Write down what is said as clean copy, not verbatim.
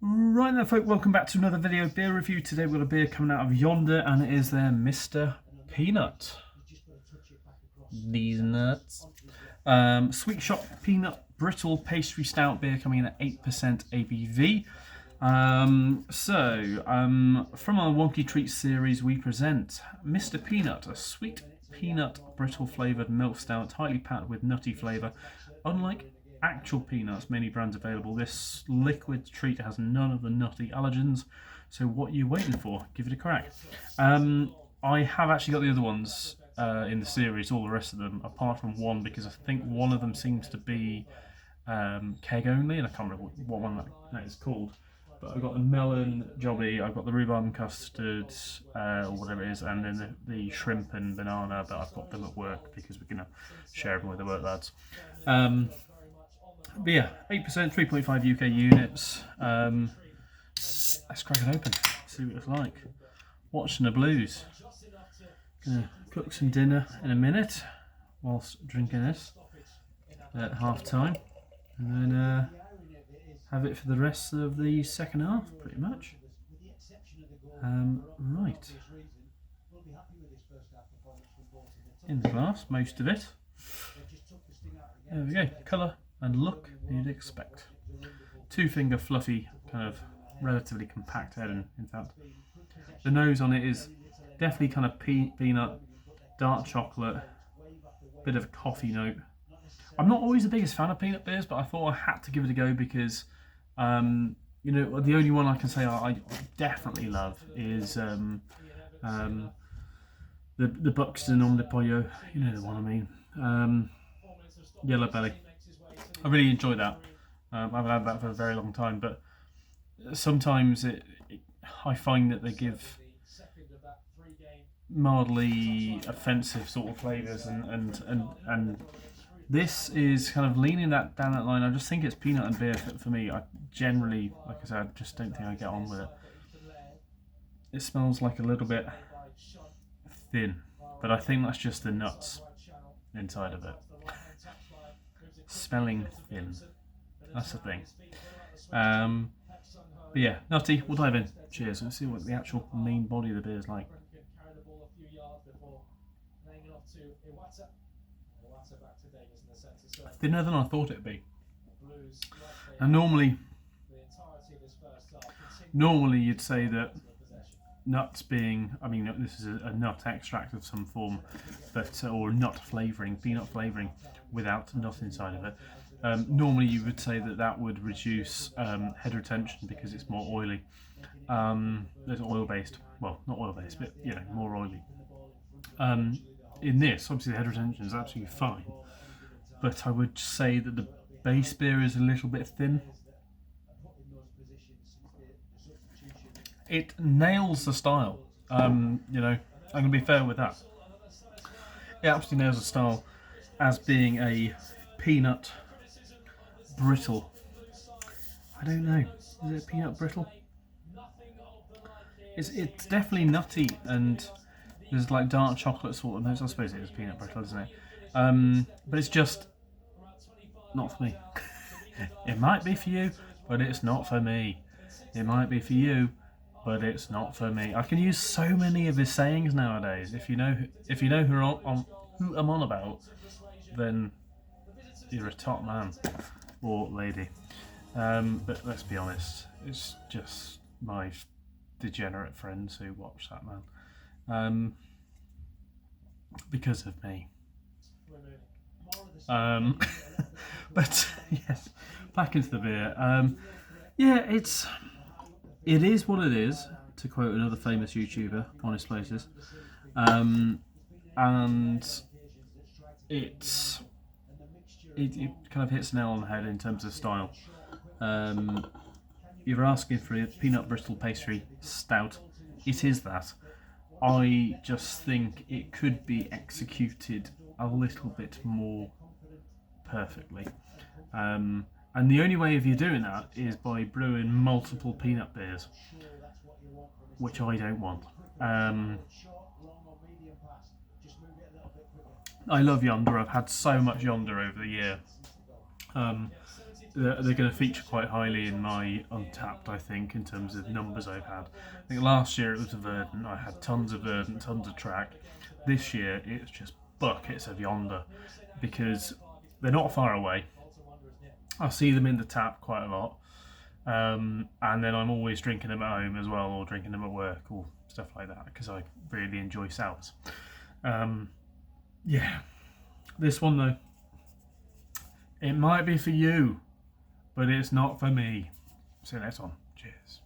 Right then, folk, welcome back to another video beer review. Today we've got a beer coming out of Yonder, and it is their Mr. Peanut. These nuts. Sweet Shop Peanut Brittle Pastry Stout beer coming in at 8% ABV. From our Wonky Treats series, we present Mr. Peanut, a sweet peanut brittle flavoured milk stout, highly packed with nutty flavour. Unlike actual peanuts, many brands available, this liquid treat has none of the nutty allergens. So what are you waiting for? Give it a crack. I have actually got the other ones in the series, all the rest of them, apart from one, because I think one of them seems to be keg only, and I can't remember what one that is called. But I've got the melon jobby, I've got the rhubarb and custard, or whatever it is, and then the shrimp and banana, but I've got them at work because we're going to share them with the work lads. But yeah, 8%, 3.5 UK units. Let's crack it open, see what it's like. Watching the Blues. Gonna cook some dinner in a minute whilst drinking this at half time, and then have it for the rest of the second half, pretty much. Right. In the glass, most of it. There we go. Colour and look you'd expect. 2-finger fluffy, kind of relatively compact head, in fact. The nose on it is definitely kind of peanut, dark chocolate, bit of a coffee note. I'm not always the biggest fan of peanut beers, but I thought I had to give it a go because, the only one I can say I definitely love is the Buxton Homme de Pollo. You know the one I mean. Yellow Belly. I really enjoy that. I haven't had that for a very long time, but sometimes I find that they give mildly offensive sort of flavours, and this is kind of leaning down that line. I just think it's peanut and beer for me. I generally, like I said, I just don't think I get on with it. It smells like a little bit thin, but I think that's just the nuts inside of it. Smelling thin. That's the thing. But yeah, nutty. We'll dive in. Cheers. Let's see what the actual main body of the beer is like. Thinner than I thought it'd be. And normally you'd say that nuts being, I mean, this is a nut extract of some form, but or nut flavouring, peanut flavouring, without nut inside of it. Normally you would say that would reduce head retention because it's more oily. It's oil based, well, not oil based, but more oily. In this, obviously the head retention is absolutely fine, but I would say that the base beer is a little bit thin. It nails the style. I'm going to be fair with that. It absolutely nails the style as being a peanut brittle. I don't know. Is it a peanut brittle? It's definitely nutty, and there's like dark chocolate sort of notes. I suppose it is peanut brittle, isn't it? But it's just not for me. It might be for you, but it's not for me. It might be for you, but it's not for me. I can use so many of his sayings nowadays. If you know who I'm on about, then you're a top man or lady. But let's be honest, it's just my degenerate friends who watch that man. Because of me. But yes, back into the beer. It is what it is, to quote another famous YouTuber, Honest Places. And it kind of hits the nail on the head in terms of style. You're asking for a peanut brittle pastry stout. It is that. I just think it could be executed a little bit more perfectly. And the only way of you doing that is by brewing multiple peanut beers, which I don't want. I love Yonder. I've had so much Yonder over the year. they're going to feature quite highly in my Untapped, I think, in terms of numbers I've had. I think last year it was Verdant. I had tons of Verdant, tons of Track. This year it's just buckets of Yonder because they're not far away. I see them in the tap quite a lot. And then I'm always drinking them at home as well, or drinking them at work, or stuff like that, because I really enjoy sours. Yeah, this one though, it might be for you, but it's not for me. See you next one. Cheers.